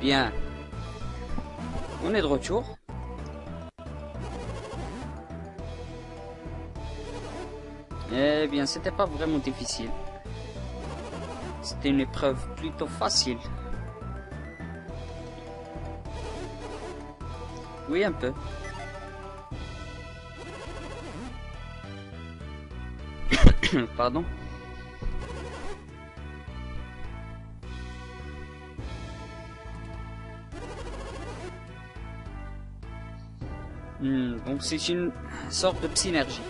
Bien. On est de retour. Eh bien, c'était pas vraiment difficile. C'était une épreuve plutôt facile. Oui, un peu. Pardon. Donc c'est une sorte de synergie.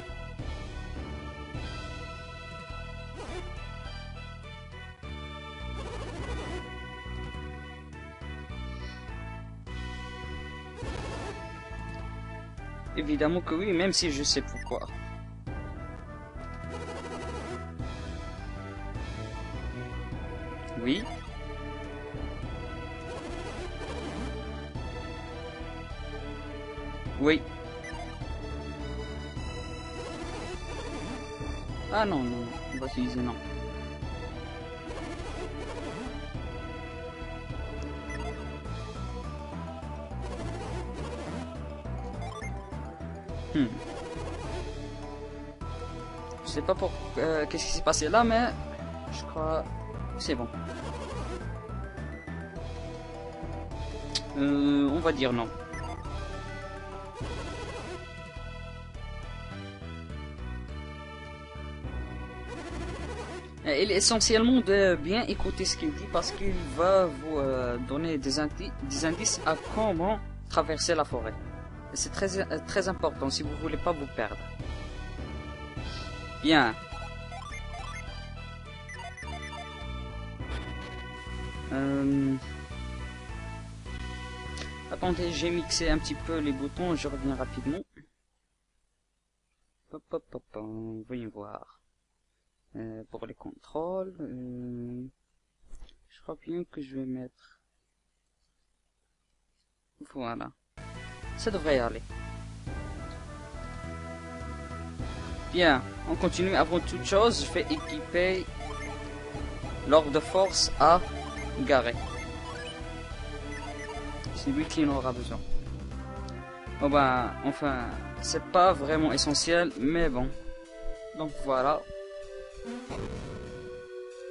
Évidemment que oui, même si je sais pourquoi. Oui. Oui. Ah non, non, on va utiliser non. Je sais pas pour qu'est-ce qui s'est passé là, mais je crois c'est bon. On va dire non. Il est essentiellement de bien écouter ce qu'il dit parce qu'il va vous donner des indices à comment traverser la forêt. C'est très important si vous voulez pas vous perdre. Bien. Attendez, j'ai mixé un petit peu les boutons, je reviens rapidement. Hop, hop, hop, voyons voir. Pour les contrôles, je crois bien que je vais mettre... Voilà. Ça devrait y aller. Bien, on continue. Avant toute chose, je vais équiper l'ordre de force à Garet. C'est lui qui en aura besoin. Bon ben, enfin, c'est pas vraiment essentiel, mais bon. Donc voilà.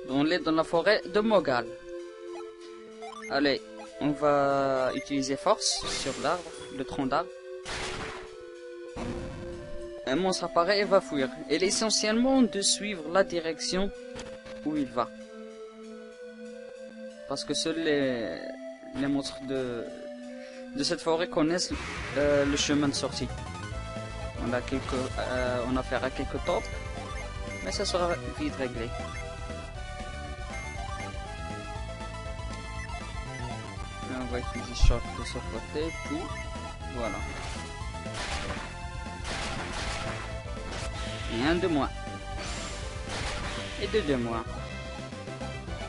On est dans la forêt de Mogal. Allez, on va utiliser force sur l'arbre, le tronc d'arbre. Un monstre apparaît et va fuir. Il est essentiellement de suivre la direction où il va. Parce que seuls les monstres de cette forêt connaissent le chemin de sortie. On a affaire à quelques torpes, mais ça sera vite réglé. On va utiliser shot de ce côté, puis voilà. Et un de moins. Et deux de moins.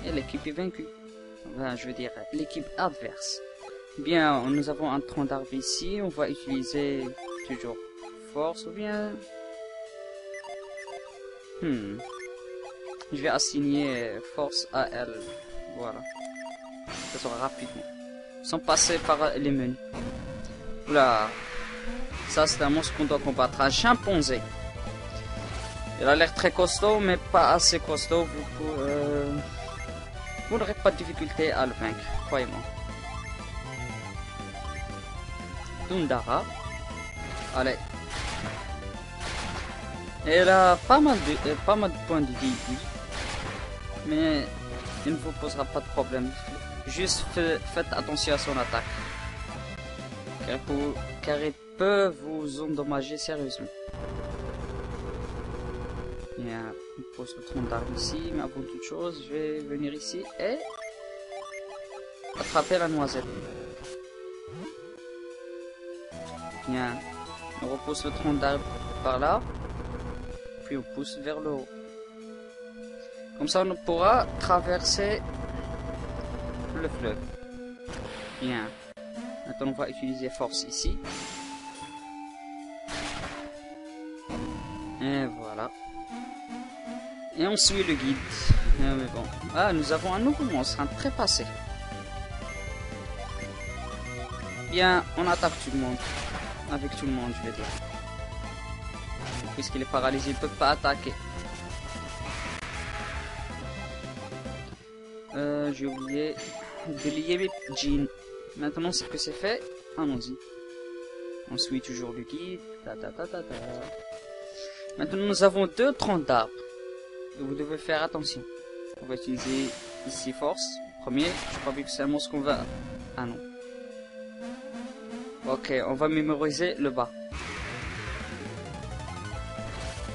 Et l'équipe est vaincue. Enfin, je veux dire, l'équipe adverse. Bien, nous avons un tronc d'arbre ici. On va utiliser toujours force ou bien... Je vais assigner force à elle. Voilà. Ça sera rapidement. Sans passer par les menus. Oula. Ça, c'est un monstre qu'on doit combattre. Un chimpanzé. Il a l'air très costaud, mais pas assez costaud. Vous n'aurez pas de difficulté à le vaincre, croyez-moi. Tundara. Allez. Elle a pas mal de points de vie, oui. Mais il ne vous posera pas de problème. Juste faites attention à son attaque. Car il peut vous endommager sérieusement. Bien, on pose le tronc d'arbre ici, mais avant toute chose, je vais venir ici et attraper la noisette. Bien, on repousse le tronc d'arbre par là, puis on pousse vers le haut. Comme ça, on pourra traverser le fleuve. Bien, maintenant on va utiliser force ici. Et voilà. Et on suit le guide. Mais bon. Ah, nous avons un nouveau monstre, un trépassé. Bien, on attaque tout le monde. Avec tout le monde, je vais dire. Puisqu'il est paralysé, il peut pas attaquer. J'ai oublié de lier mes jeans. Maintenant, c'est que c'est fait. Allons-y. On suit toujours le guide. Maintenant, nous avons 2 troncs d'arbres. Vous devez faire attention. On va utiliser ici force. Premier, je crois que c'est un monstre qu'on va... Ah non. Ok, on va mémoriser le bas.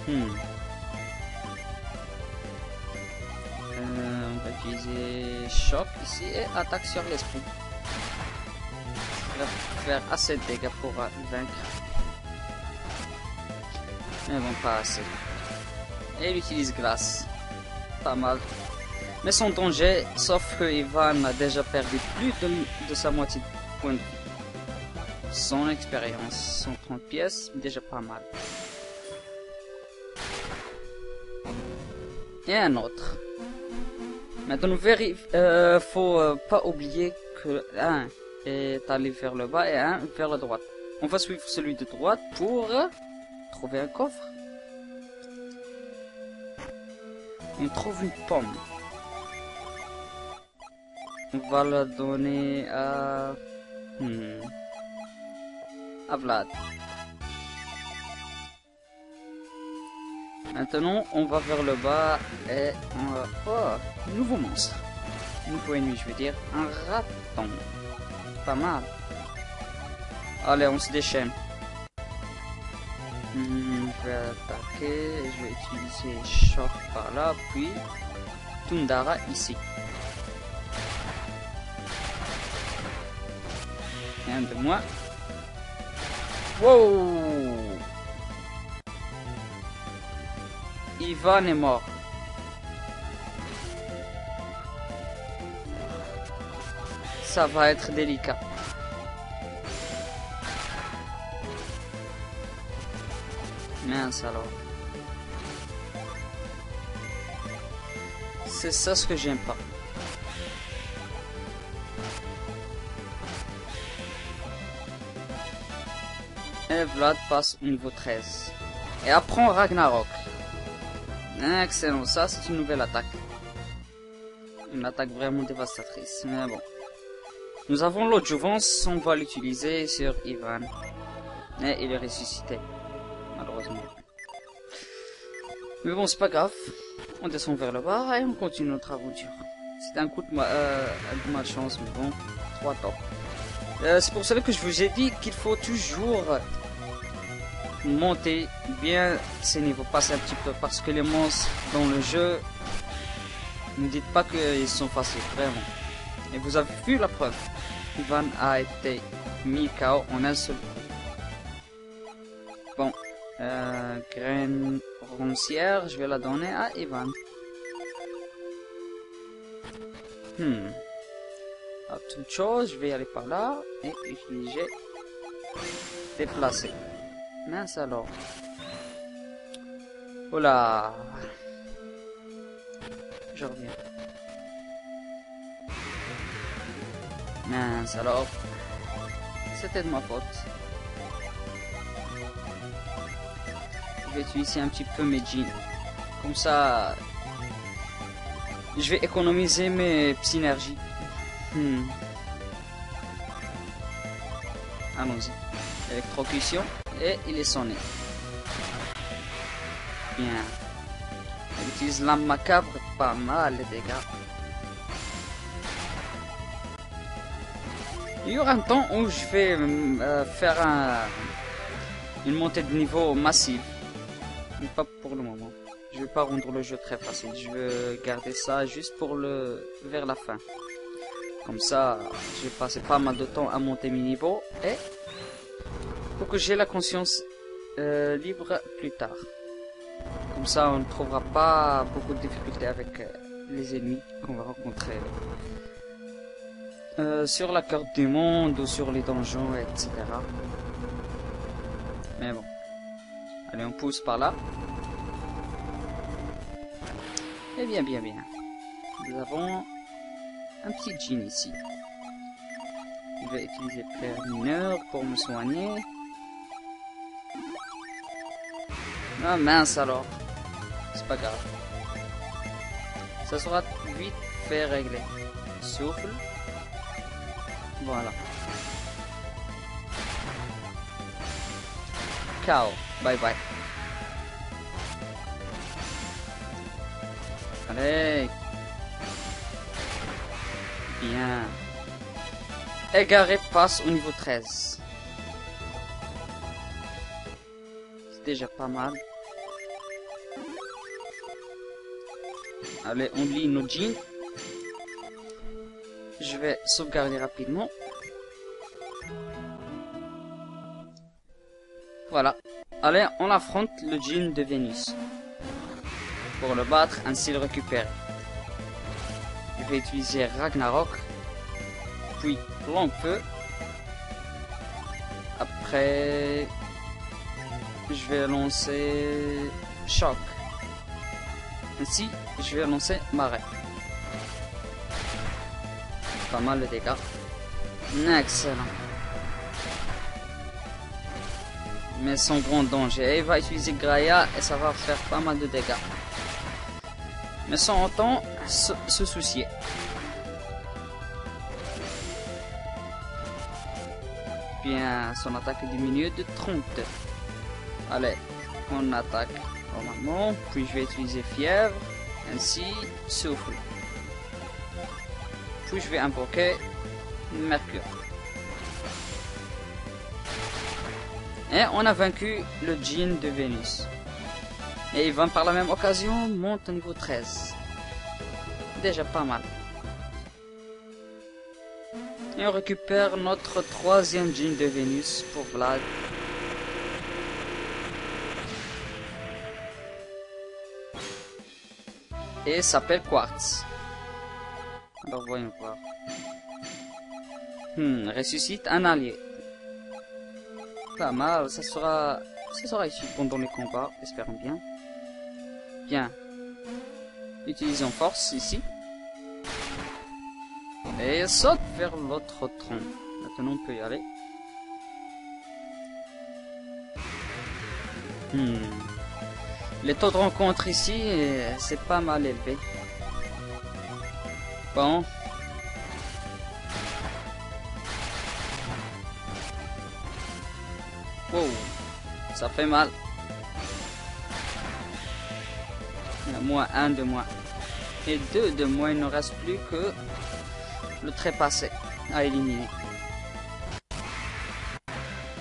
On va utiliser choc ici et attaque sur l'esprit. Il va faire assez de dégâts pour vaincre. Mais bon, pas assez. Et il utilise glace. Pas mal. Mais son danger, sauf que Ivan a déjà perdu plus de sa moitié de points de vie. Son expérience, 130 pièces, déjà pas mal. Et un autre. Maintenant, faut pas oublier que un est allé vers le bas et un vers la droite. On va suivre celui de droite pour trouver un coffre. On trouve une pomme. On va la donner à Vlad. Maintenant, on va vers le bas et on va... Oh, nouveau monstre. Nouveau ennemi, je veux dire. Un raton. Pas mal. Allez, on se déchaîne. Je vais attaquer. Je vais utiliser choc par là, puis Tundara ici. Un de moi. Wow! Ivan est mort. Ça va être délicat. Mince alors. C'est ça ce que j'aime pas. Et Vlad passe au niveau 13. Et apprend Ragnarok. Excellent, ça c'est une nouvelle attaque. Une attaque vraiment dévastatrice. Mais bon. Nous avons l'autre jouvence, on va l'utiliser sur Ivan. Et il est ressuscité. Malheureusement. Mais bon, c'est pas grave. On descend vers le bas et on continue notre aventure. C'est un coup de malchance, mais bon. 3 tops. C'est pour cela que je vous ai dit qu'il faut toujours monter bien ces niveaux, passer un petit peu, parce que les monstres dans le jeu, ne dites pas qu'ils sont faciles, vraiment. Et vous avez vu la preuve. Ivan a été mis KO en un seul coup. Bon, graine roncière, je vais la donner à Ivan. À toute chose, je vais aller par là et utiliser déplacer. Mince alors. Oula. Je reviens. Mince alors. C'était de ma faute. Je vais utiliser un petit peu mes jeans. Comme ça, je vais économiser mes synergies. Allons-y. Électrocution. Et il est sonné. Bien. Il utilise l'âme macabre. Pas mal les dégâts. Il y aura un temps où je vais faire une montée de niveau massive. Mais pas pour le moment. Je vais pas rendre le jeu très facile. Je vais garder ça juste pour vers la fin. Comme ça, je vais passer pas mal de temps à monter mes niveaux. Et pour que j'ai la conscience libre plus tard. Comme ça, on ne trouvera pas beaucoup de difficultés avec les ennemis qu'on va rencontrer sur la carte du monde ou sur les donjons, etc. Mais bon. Allez, on pousse par là. Et bien. Nous avons un petit djinn ici. Je vais utiliser pierre mineure pour me soigner. Ah mince alors. C'est pas grave. Ça sera vite fait régler. Souffle. Voilà. Ciao. Bye bye. Allez. Bien. Égaré passe au niveau 13. C'est déjà pas mal. Allez, on lit nos jeans. Je vais sauvegarder rapidement. Voilà. Allez, on affronte le djinn de Vénus. Pour le battre, ainsi le récupérer. Je vais utiliser Ragnarok. Puis Long Feu. Après, je vais lancer Choc. Ainsi, je vais lancer Marais. Pas mal de dégâts. Excellent. Mais sans grand danger. Il va utiliser Graia et ça va faire pas mal de dégâts. Mais sans autant se soucier. Bien, son attaque est diminuée de 30. Allez, on attaque normalement. Puis je vais utiliser Fièvre. Ainsi, Souffle. Puis je vais invoquer Mercure. Et on a vaincu le djinn de Vénus. Et Ivan par la même occasion monte au niveau 13. Déjà pas mal. Et on récupère notre troisième djinn de Vénus pour Vlad. Et s'appelle Quartz. Alors voyons voir. Ressuscite un allié. Pas mal, ça sera ici pendant les combats, espérons bien. Bien. Utilisons force ici. Et saute vers l'autre tronc. Maintenant on peut y aller. Les taux de rencontre ici, c'est pas mal élevé. Bon. Wow, ça fait mal. Il y a moins 1 de moins. Et 2 de moins, il ne reste plus que le trépassé à éliminer.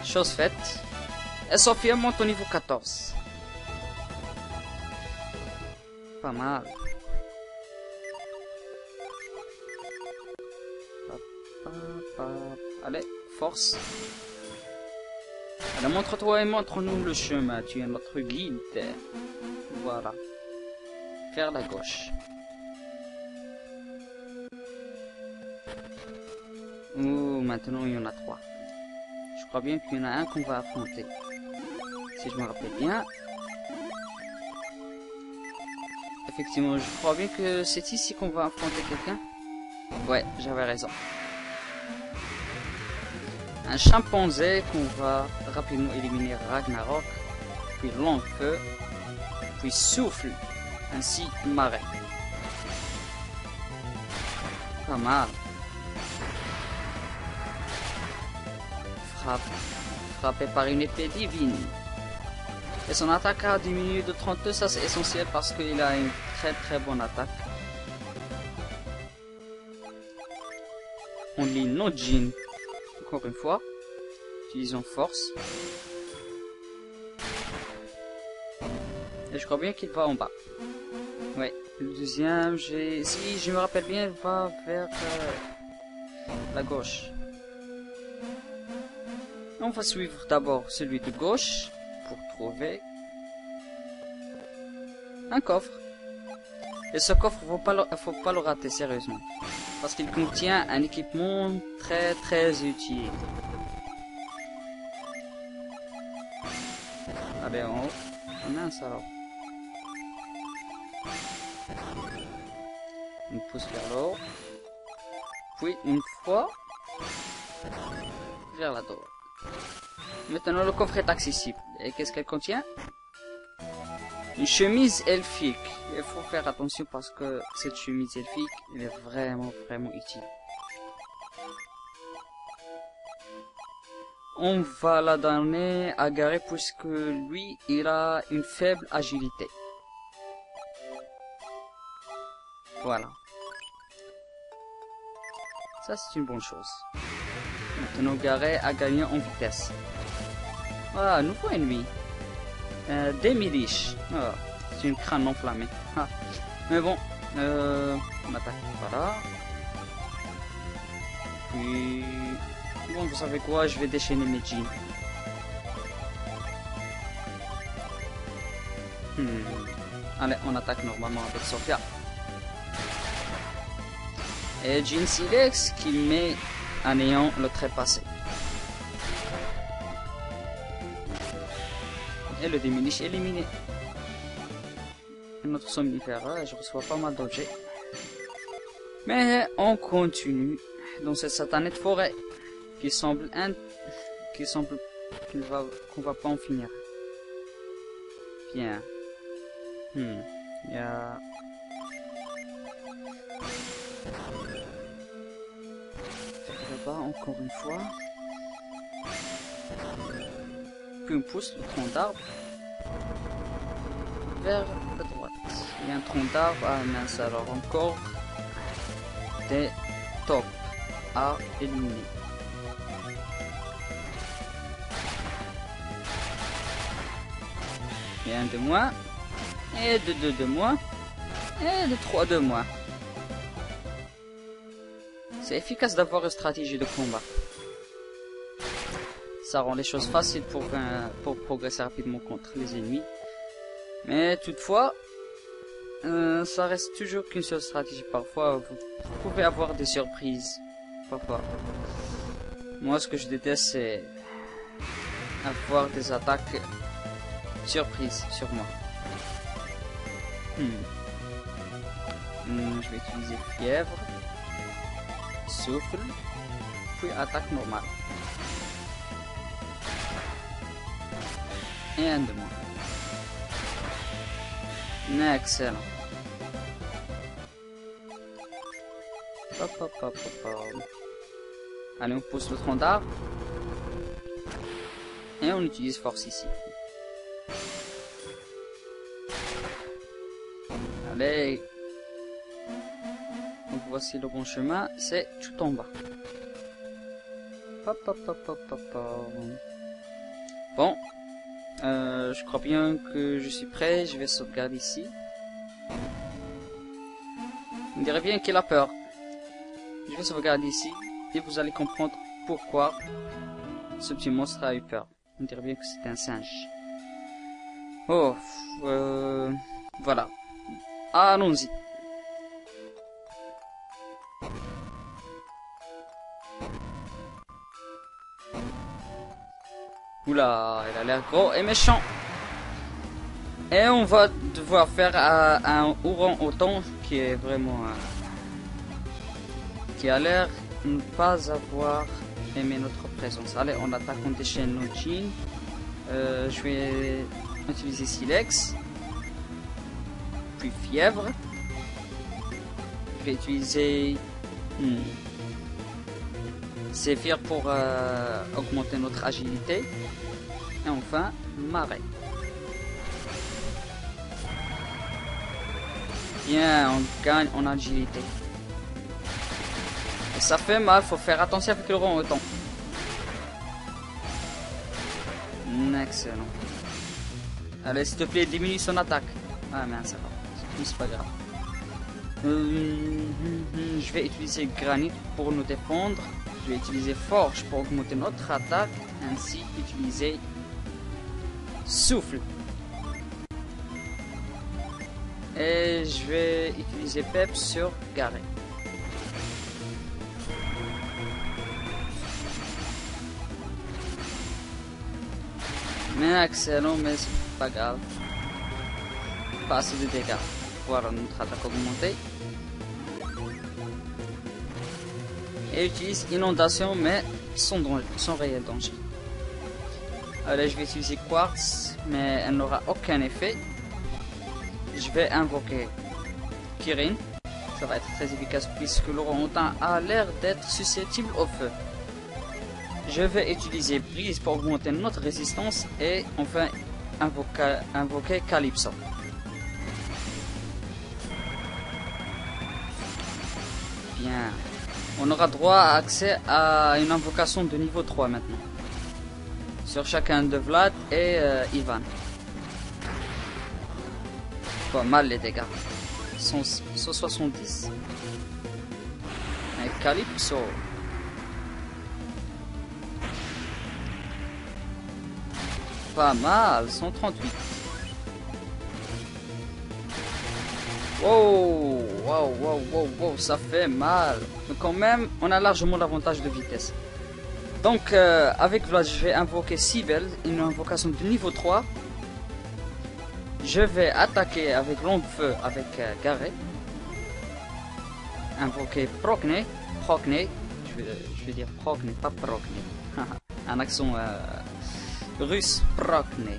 Chose faite. Et Sophia monte au niveau 14. Pas mal. Allez, force. Allez, montre-toi et montre-nous le chemin. Tu es notre guide. Voilà. Vers la gauche. Ouh, maintenant il y en a 3. Je crois bien qu'il y en a un qu'on va affronter. Si je me rappelle bien. Effectivement, je crois bien que c'est ici qu'on va affronter quelqu'un. Ouais, j'avais raison. Un chimpanzé qu'on va rapidement éliminer Ragnarok, puis Long Feu, puis Souffle, ainsi Marais. Pas mal. Frappé par une épée divine. Et son attaque a diminué de 32, ça c'est essentiel parce qu'il a une très bonne attaque. On lit nos jeans. Encore une fois. Utilisons force. Et je crois bien qu'il va en bas. Ouais. Le deuxième, si je me rappelle bien, il va vers la gauche. On va suivre d'abord celui de gauche pour trouver un coffre. Et ce coffre, faut pas le rater sérieusement. Parce qu'il contient un équipement très utile. Allez en haut. Mince alors. On pousse vers le haut. Puis une fois vers la droite. Maintenant, le coffre est accessible. Et qu'est-ce qu'elle contient? Une chemise elfique. Il faut faire attention parce que cette chemise elfique, elle est vraiment utile. On va la donner à Garé puisque lui, il a une faible agilité. Voilà. Ça, c'est une bonne chose. Maintenant, Garé a gagné en vitesse. Ah, nouveau ennemi. Des milices. Ah, c'est une crâne enflammée. Ah. Mais bon, on attaque voilà. Puis, bon, vous savez quoi, je vais déchaîner mes jeans. Allez, on attaque normalement avec Sophia. Et Jean Silex qui met à néant le trépassé. Et le déminish éliminé. Notre somnifère, je reçois pas mal d'objets. Mais on continue dans cette satanette forêt qui semble qu'on va pas en finir. Bien. Il y a... là-bas encore une fois. Puis on pousse le tronc d'arbre vers la droite. Il y a un tronc d'arbre, ah mince, alors encore des tops à éliminer. Il y a un de moins, et de deux de moins, et de trois de moins. C'est efficace d'avoir une stratégie de combat. Ça rend les choses faciles pour progresser rapidement contre les ennemis. Mais toutefois, ça reste toujours qu'une seule stratégie. Parfois, vous pouvez avoir des surprises. Parfois. Moi, ce que je déteste, c'est avoir des attaques surprises sur moi. Je vais utiliser fièvre, souffle, puis attaque normale. Et un de moins. Excellent. Allez, on pousse le tronc d'arbre. Et on utilise force ici. Allez. Donc voici le bon chemin. C'est tout en bas. Bon. Je crois bien que je suis prêt. Je vais sauvegarder ici. On dirait bien qu'il a peur. Je vais sauvegarder ici. Et vous allez comprendre pourquoi ce petit monstre a eu peur. On dirait bien que c'est un singe. Oh. Voilà. Allons-y. Oula, il a l'air gros et méchant. Et on va devoir faire un orang-outan qui est vraiment... qui a l'air ne pas avoir aimé notre présence. Allez, on attaque, on déchaîne nos jeans. Je vais utiliser Silex. Puis fièvre. Je vais utiliser... Zéphyr pour augmenter notre agilité. Et enfin, marée. Bien, on gagne en agilité. Et ça fait mal, faut faire attention avec le orang-outan. Excellent. Allez, s'il te plaît, diminue son attaque. Ah mince, ça va. C'est pas grave. Je vais utiliser granit pour nous défendre. Je vais utiliser forge pour augmenter notre attaque. Ainsi, utiliser souffle. Et je vais utiliser pep sur Garé. Mais excellent, mais c'est pas grave. Pas assez de dégâts. Voilà notre attaque augmentée. Et utilise inondation, mais sans réel danger. Allez, je vais utiliser Quartz, mais elle n'aura aucun effet. Je vais invoquer Kirin. Ça va être très efficace puisque l'orang-outan a l'air d'être susceptible au feu. Je vais utiliser Brise pour augmenter notre résistance et enfin invoquer Calypso. Bien. On aura droit à accès à une invocation de niveau 3 maintenant. Sur chacun de Vlad et Ivan. Pas mal les dégâts. 170. Et Calypso. Pas mal, 138. Wow, wow, wow, wow, wow, ça fait mal. Mais quand même, on a largement l'avantage de vitesse. Donc, avec Vlad, je vais invoquer Sibel, une invocation de niveau 3. Je vais attaquer avec longue feu avec Garret. Invoquer Procne. Je vais dire Procne, pas Procne. Un accent russe, Procne.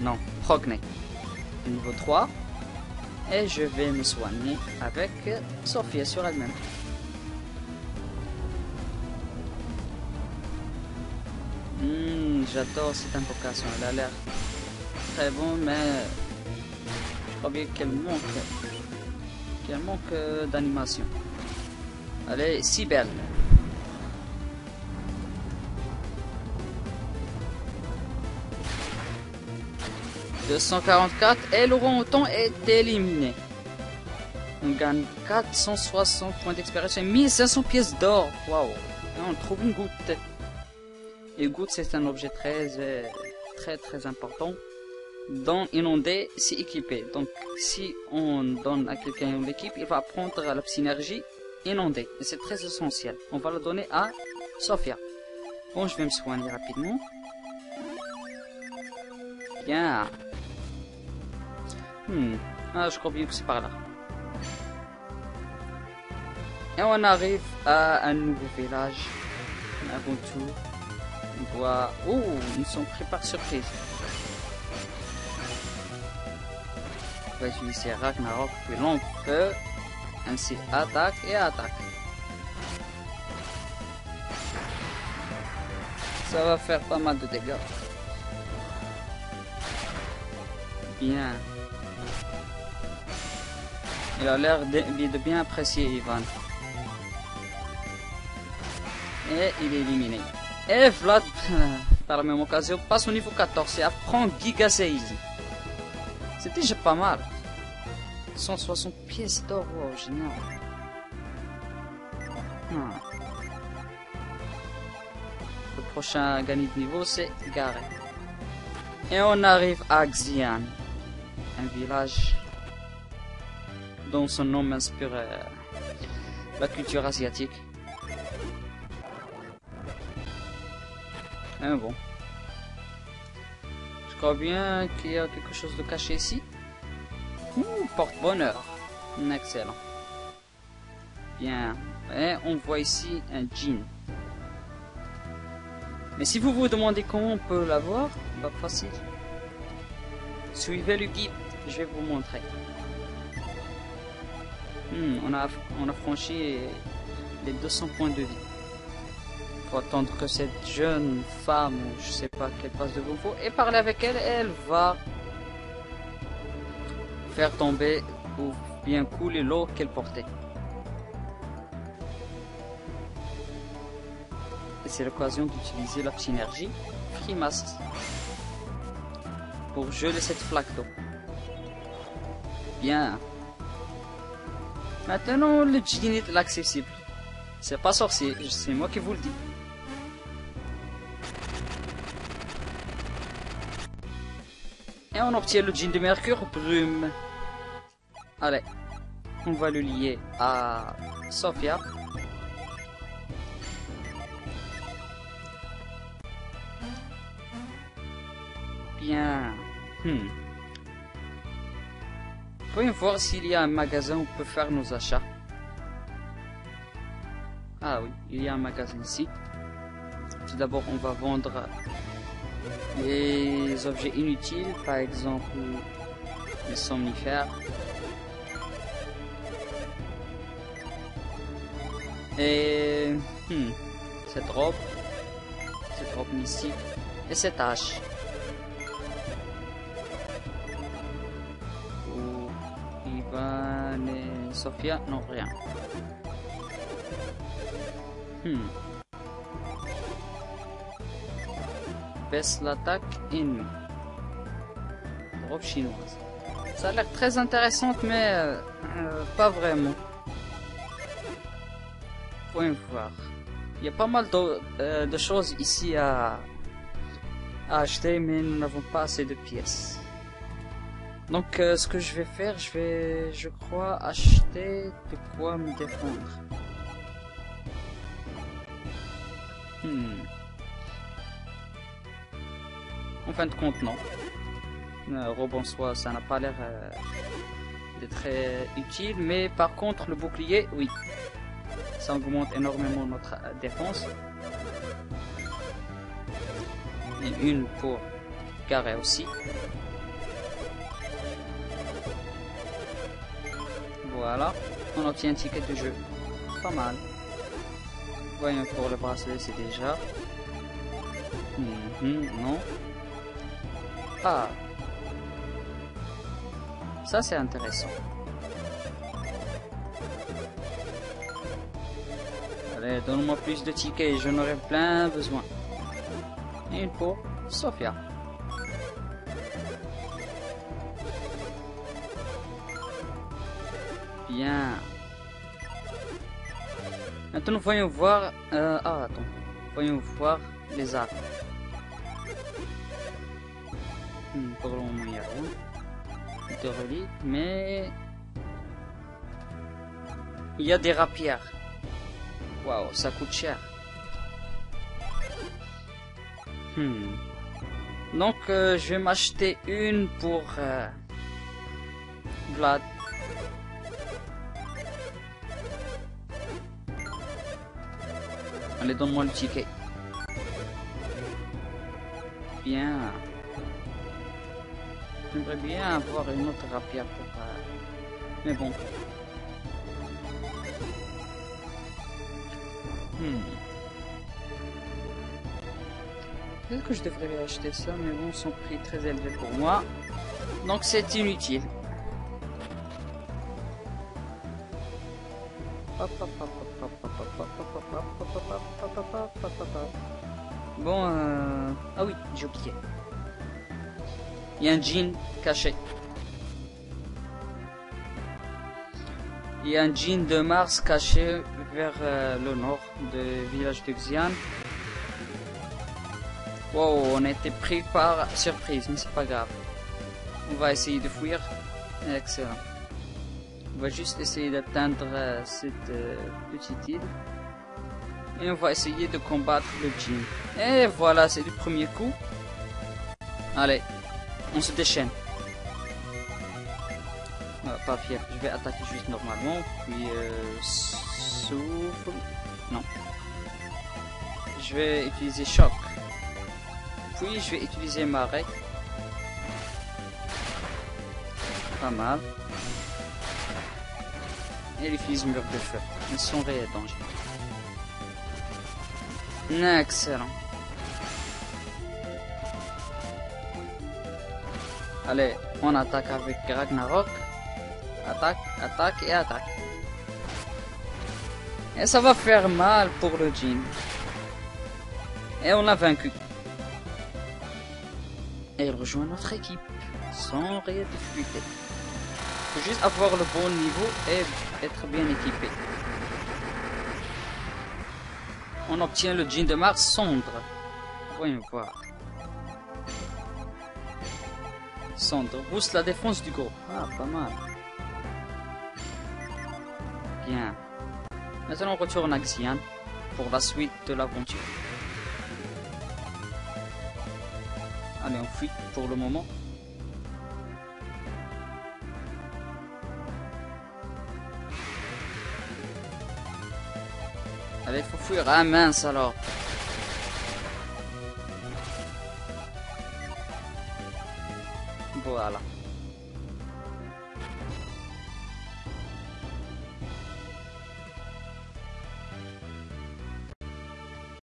Non, Procne. Niveau 3. Et je vais me soigner avec Sophia sur elle-même. J'adore cette invocation, elle a l'air très bon, mais je crois bien qu'elle manque d'animation. Allez, Sibel. « 244 et l'orang-outan est éliminé. On gagne 460 points d'expérience et 1500 pièces d'or. Waouh! On trouve une goutte. Et goutte, c'est un objet très important. Dans Inondé, c'est équipé. Donc, si on donne à quelqu'un une équipe, il va prendre la synergie Inondé. Et c'est très essentiel. On va la donner à Sophia. Bon, je vais me soigner rapidement. Bien. Ah, je crois bien que c'est par là. Et on arrive à un nouveau village. Avant tout, on doit... Oh, ils sont pris par surprise. On va utiliser Ragnarok, puis long feu. Ainsi, attaque et attaque. Ça va faire pas mal de dégâts. Bien. Il a l'air de bien apprécier Ivan. Et il est éliminé. Et Vlad, par la même occasion, passe au niveau 14 et apprend Giga Séisme. C'était déjà pas mal. 160 pièces d'or, wow, génial. Le prochain à gagner de niveau, c'est Garret. Et on arrive à Xian, un village dont son nom m'inspire la culture asiatique. Mais bon. Je crois bien qu'il y a quelque chose de caché ici. Porte-bonheur. Excellent. Bien. Et on voit ici un djinn. Mais si vous vous demandez comment on peut l'avoir, pas facile. Suivez le guide, je vais vous montrer. On a franchi les 200 points de vie. Faut attendre que cette jeune femme, ou je sais pas qu'elle passe devant vous, et parler avec elle, elle va faire tomber ou bien couler l'eau qu'elle portait. Et c'est l'occasion d'utiliser la synergie Frimas pour geler cette flaque d'eau. Bien. Maintenant, le djinn est accessible. C'est pas sorcier, c'est moi qui vous le dis. Et on obtient le djinn de Mercure Brume. Allez, on va le lier à Sophia. Bien. Voyons voir s'il y a un magasin où on peut faire nos achats. Ah oui, il y a un magasin ici. tout d'abord, on va vendre les objets inutiles, par exemple les somnifères. Et cette robe mystique et cette hache. Ivan et Sophia, non, rien. Baisse l'attaque ennemie. Robe chinoise. Ça a l'air très intéressante, mais pas vraiment. Voyons voir. Il y a pas mal de choses ici à acheter, mais nous n'avons pas assez de pièces. Donc ce que je vais faire, je crois, acheter de quoi me défendre. En fin de compte, non. Robe en soi, ça n'a pas l'air d'être très utile, mais par contre, le bouclier, oui. Ça augmente énormément notre défense. Et une pour carré aussi. Voilà, on obtient un ticket de jeu. Pas mal. Voyons pour le bracelet, c'est déjà. Non. Ah. Ça, c'est intéressant. Allez, donne-moi plus de tickets, j'en aurai plein besoin. Et une pour Sophia. Bien. Maintenant, voyons voir... attends. Voyons voir les armes. Pour le moment, il n'y a rien de relique, mais... il y a des rapières. Waouh, ça coûte cher. Donc, je vais m'acheter une pour Vlad. Allez, donne-moi le ticket. Bien. J'aimerais bien avoir une autre rapière pour... mais bon. Peut-être que je devrais acheter ça, mais bon, son prix est très élevé pour moi. Donc c'est inutile. Bon, ah oui, j'ai oublié. Il y a un jean caché. Il y a un jean de Mars caché vers le nord du village de Xian. Wow, on a été pris par surprise, mais c'est pas grave. On va essayer de fuir. Excellent. On va juste essayer d'atteindre cette petite île. Et on va essayer de combattre le djinn. Et voilà, c'est du premier coup. Allez, on se déchaîne. Pas fier, je vais attaquer juste normalement. Puis souffle. Non. Je vais utiliser choc. Puis je vais utiliser marée. Pas mal. Et il utilise mur de feu. Ils sont réels danger. Excellent. Allez, on attaque avec Ragnarok. Attaque, attaque et attaque. Et ça va faire mal pour le djinn. Et on l'a vaincu. Et il rejoint notre équipe. Sans réelle difficulté. Il faut juste avoir le bon niveau et être bien équipé. On obtient le djinn de Mars Cendre. Voyons voir. Cendre booste la défense du groupe. Ah, pas mal. Bien. Maintenant on retourne à Xian pour la suite de l'aventure. Allez, on fuit pour le moment. Allez, il faut fuir. Ah mince alors. Voilà.